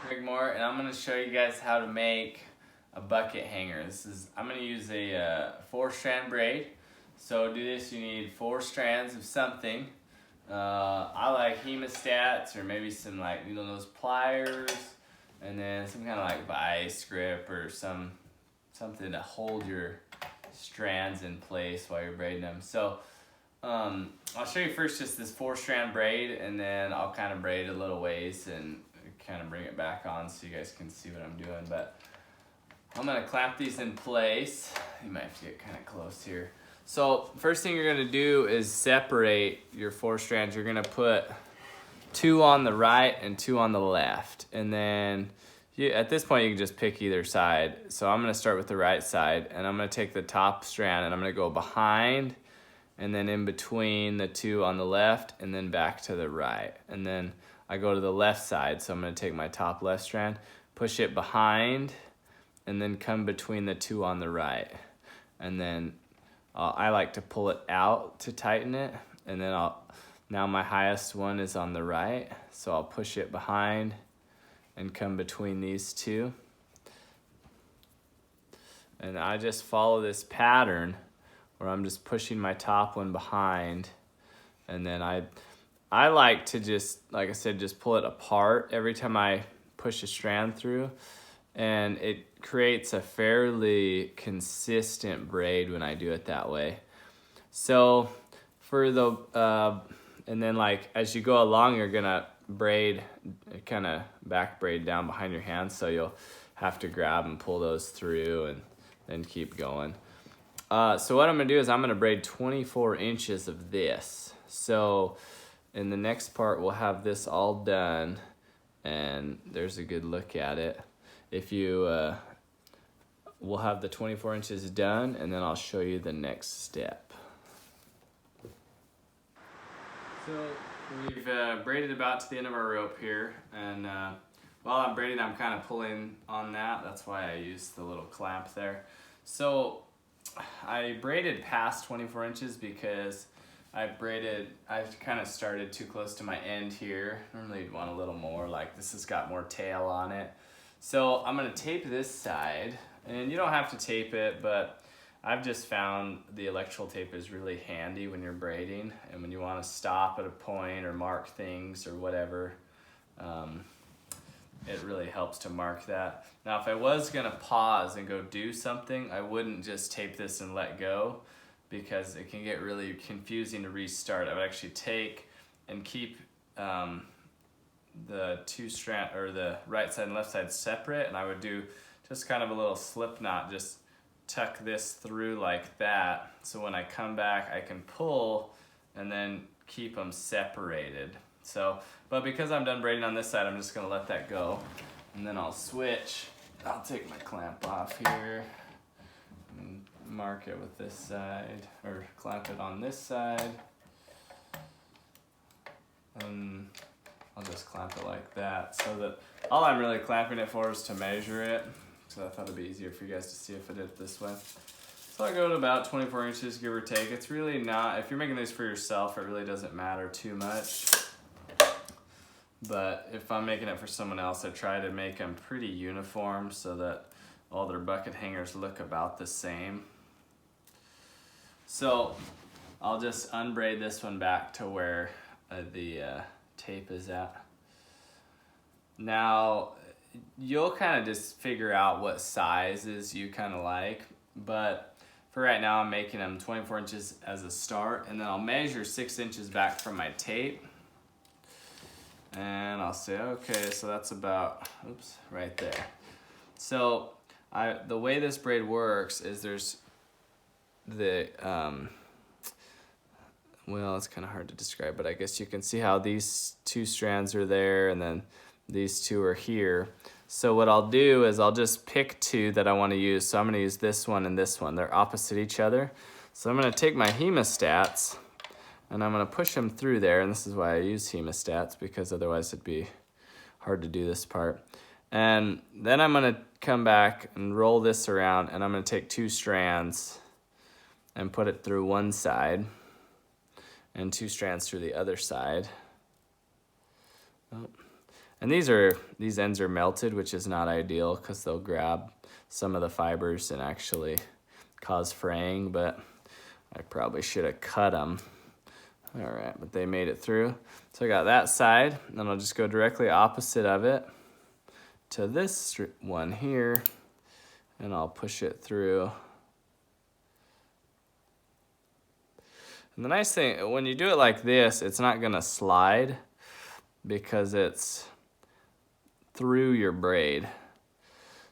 And I'm going to show you guys how to make a bucket hanger. I'm going to use a 4-strand braid. So to do this, you need 4 strands of something. I like hemostats, or maybe some those pliers, and then some kind of vice grip or something to hold your strands in place while you're braiding them. So I'll show you first just this 4-strand braid, and then I'll kind of braid a little ways and kind of bring it back on so you guys can see what I'm doing. But I'm gonna clamp these in place. You might have to get kind of close here. So first thing you're gonna do is separate your 4 strands. You're gonna put 2 on the right and 2 on the left. And then at this point you can just pick either side. So I'm gonna start with the right side, and I'm gonna take the top strand and I'm gonna go behind and then in between the 2 on the left and then back to the right. And then I go to the left side, so I'm gonna take my top left strand, push it behind, and then come between the 2 on the right. And then I like to pull it out to tighten it, and then now my highest one is on the right, so I'll push it behind and come between these 2. And I just follow this pattern where I'm just pushing my top one behind, and then I like to just, like I said, just pull it apart every time I push a strand through, and it creates a fairly consistent braid when I do it that way. So for the and then as you go along, you're gonna braid, kind of back braid down behind your hands, so you'll have to grab and pull those through and then keep going. So what I'm gonna do is I'm gonna braid 24 inches of this. So in the next part, we'll have this all done, and there's a good look at it. We'll have the 24 inches done, and then I'll show you the next step. So we've braided about to the end of our rope here, and while I'm braiding, I'm kind of pulling on that. That's why I used the little clamp there. So I braided past 24 inches because I've kind of started too close to my end here. Normally you'd want a little more, this has got more tail on it. So I'm gonna tape this side, and you don't have to tape it, but I've just found the electrical tape is really handy when you're braiding and when you want to stop at a point or mark things or whatever. It really helps to mark that. Now, if I was gonna pause and go do something, I wouldn't just tape this and let go, because it can get really confusing to restart. I would actually take and keep the 2 strand, or the right side and left side, separate, and I would do just kind of a little slip knot, just tuck this through like that, so when I come back I can pull and then keep them separated. So, but because I'm done braiding on this side, I'm just gonna let that go, and then I'll switch. I'll take my clamp off here and mark it with this side, or clamp it on this side, and I'll just clamp it like that, so that all I'm really clamping it for is to measure it. So I thought it'd be easier for you guys to see if I did it this way. So I go to about 24 inches, give or take. It's really not, if you're making these for yourself, it really doesn't matter too much. But if I'm making it for someone else, I try to make them pretty uniform so that all their bucket hangers look about the same. So I'll just unbraid this one back to where the tape is at. Now, you'll kind of just figure out what sizes you kind of like, but for right now I'm making them 24 inches as a start, and then I'll measure 6 inches back from my tape, and I'll say, okay, so that's about, oops, right there. So the way this braid works is there's the well, it's kind of hard to describe, but I guess you can see how these 2 strands are there, and then these 2 are here. So what I'll do is I'll just pick 2 that I want to use. So I'm going to use this one and this one. They're opposite each other. So I'm going to take my hemostats, and I'm going to push them through there. And this is why I use hemostats, because otherwise it'd be hard to do this part. And then I'm going to come back and roll this around, and I'm going to take 2 strands and put it through one side, and 2 strands through the other side. Oh. And these ends are melted, which is not ideal because they'll grab some of the fibers and actually cause fraying, but I probably should have cut them. All right, but they made it through. So I got that side, and then I'll just go directly opposite of it to this one here, and I'll push it through. And the nice thing, when you do it like this, it's not gonna slide because it's through your braid.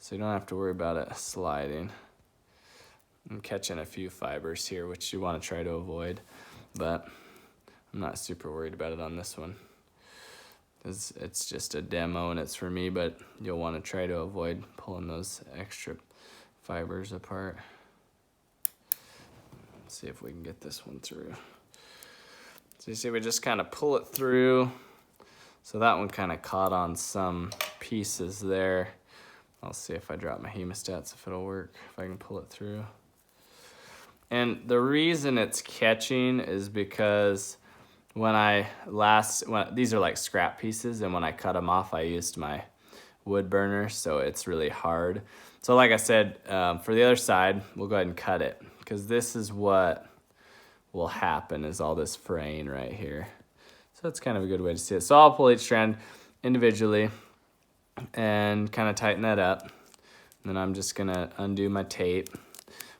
So you don't have to worry about it sliding. I'm catching a few fibers here, which you wanna try to avoid, but I'm not super worried about it on this one. It's just a demo and it's for me, but you'll wanna try to avoid pulling those extra fibers apart. Let's see if we can get this one through. So you see we just kind of pull it through. So that one kind of caught on some pieces there. I'll see if I drop my hemostats if it'll work, if I can pull it through. And the reason it's catching is because these are like scrap pieces, and when I cut them off, I used my wood burner, so it's really hard. So like I said, for the other side, we'll go ahead and cut it, because this is what will happen, is all this fraying right here. So that's kind of a good way to see it. So I'll pull each strand individually and kind of tighten that up. And then I'm just gonna undo my tape.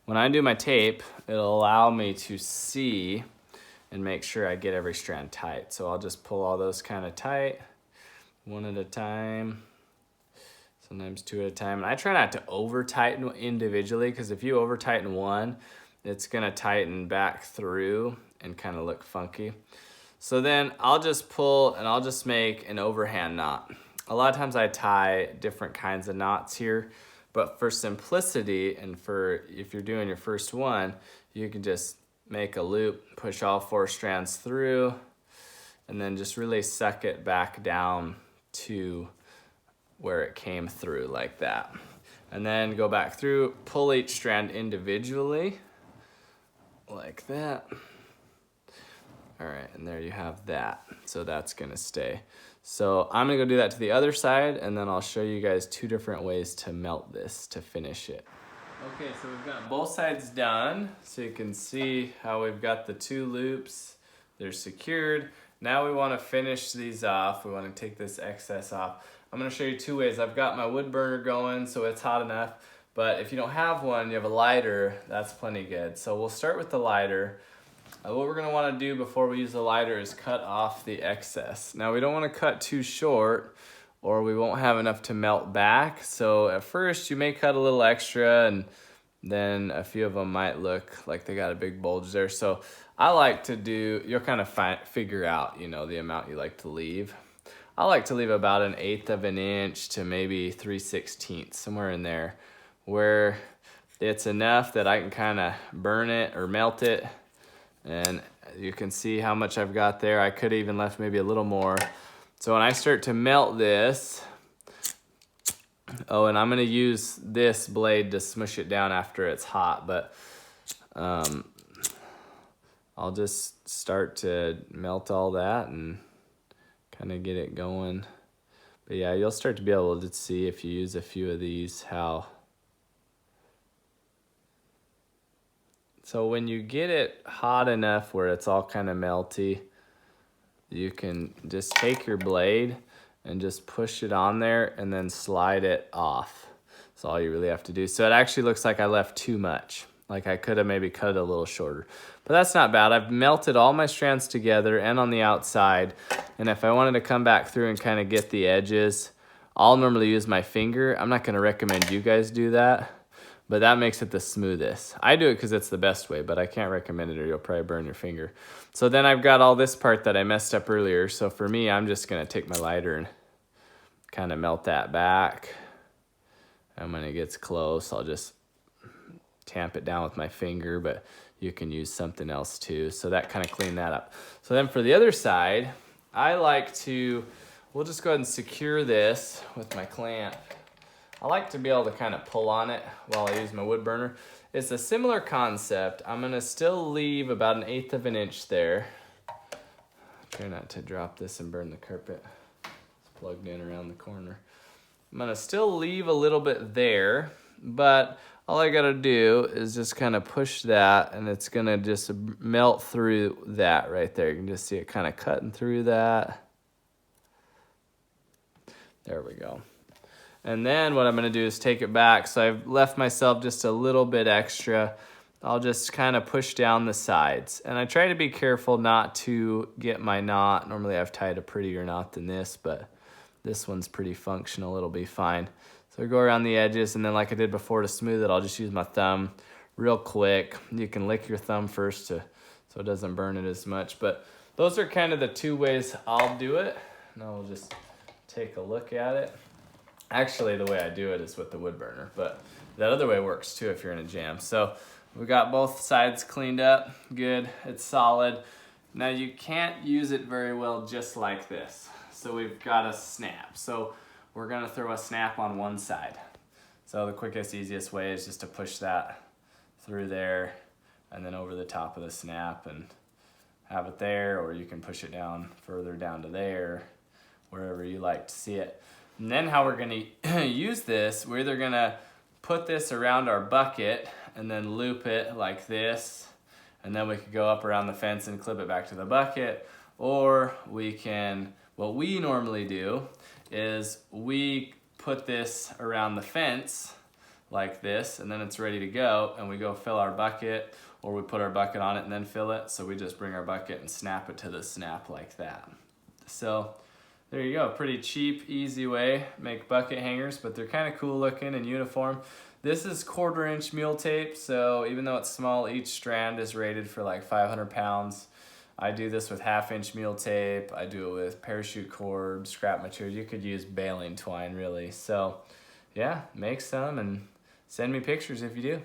When I undo my tape, it'll allow me to see and make sure I get every strand tight. So I'll just pull all those kind of tight, one at a time, sometimes two at a time. And I try not to over tighten individually, because if you over tighten one, it's gonna tighten back through and kind of look funky. So then I'll just pull and I'll just make an overhand knot. A lot of times I tie different kinds of knots here, but for simplicity and for if you're doing your first one, you can just make a loop, push all 4 strands through, and then just really suck it back down to where it came through like that. And then go back through, pull each strand individually like that. All right, and there you have that. So that's gonna stay. So I'm gonna go do that to the other side, and then I'll show you guys 2 different ways to melt this to finish it. Okay, so we've got both sides done. So you can see how we've got the 2 loops. They're secured. Now we wanna finish these off. We wanna take this excess off. I'm gonna show you 2 ways. I've got my wood burner going, so it's hot enough. But if you don't have one, you have a lighter, that's plenty good. So we'll start with the lighter. What we're gonna wanna do before we use the lighter is cut off the excess. Now we don't wanna cut too short or we won't have enough to melt back. So at first you may cut a little extra, and then a few of them might look like they got a big bulge there. So I like to do, you'll kind of figure out, you know, the amount you like to leave. I like to leave about 1/8 of an inch to maybe 3/16, somewhere in there, where it's enough that I can kind of burn it or melt it. And you can see how much I've got there. I could have even left maybe a little more. So when I start to melt this, oh, and I'm gonna use this blade to smush it down after it's hot, but I'll just start to melt all that and kind of get it going. But yeah, you'll start to be able to see if you use a few of these how. So when you get it hot enough where it's all kind of melty, you can just take your blade and just push it on there and then slide it off. That's all you really have to do. So it actually looks like I left too much. Like I could have maybe cut it a little shorter. But that's not bad. I've melted all my strands together and on the outside. And if I wanted to come back through and kind of get the edges, I'll normally use my finger. I'm not gonna recommend you guys do that, but that makes it the smoothest. I do it because it's the best way, but I can't recommend it or you'll probably burn your finger. So then I've got all this part that I messed up earlier. So for me, I'm just gonna take my lighter and kind of melt that back. And when it gets close, I'll just tamp it down with my finger, but you can use something else too. So that kind of cleaned that up. So then for the other side, I like to, we'll just go ahead and secure this with my clamp. I like to be able to kind of pull on it while I use my wood burner. It's a similar concept. I'm gonna still leave about 1/8 of an inch there. Try not to drop this and burn the carpet. Let's plugged in around the corner. I'm gonna still leave a little bit there, but all I gotta do is just kind of push that, and it's gonna just melt through that right there. You can just see it kind of cutting through that. There we go. And then what I'm gonna do is take it back. So I've left myself just a little bit extra. I'll just kind of push down the sides. And I try to be careful not to get my knot. Normally I've tied a prettier knot than this, but this one's pretty functional, it'll be fine. So I go around the edges, and then like I did before to smooth it, I'll just use my thumb real quick. You can lick your thumb first so it doesn't burn it as much. But those are kind of the two ways I'll do it. Now we'll just take a look at it. Actually, the way I do it is with the wood burner, but that other way works too if you're in a jam. So we got both sides cleaned up, good, it's solid. Now you can't use it very well just like this. So we've got a snap. So we're gonna throw a snap on one side. So the quickest, easiest way is just to push that through there and then over the top of the snap and have it there, or you can push it down further down to there, wherever you like to see it. And then how we're gonna use this, we're either gonna put this around our bucket and then loop it like this, and then we could go up around the fence and clip it back to the bucket, or we can, what we normally do is we put this around the fence like this, and then it's ready to go, and we go fill our bucket, or we put our bucket on it and then fill it. So we just bring our bucket and snap it to the snap like that. So there you go, pretty cheap, easy way to make bucket hangers, but they're kind of cool looking and uniform. This is 1/4 inch mule tape, so even though it's small, each strand is rated for like 500 pounds. I do this with 1/2 inch mule tape. I do it with parachute cord, scrap material. You could use baling twine really. So yeah, make some and send me pictures if you do.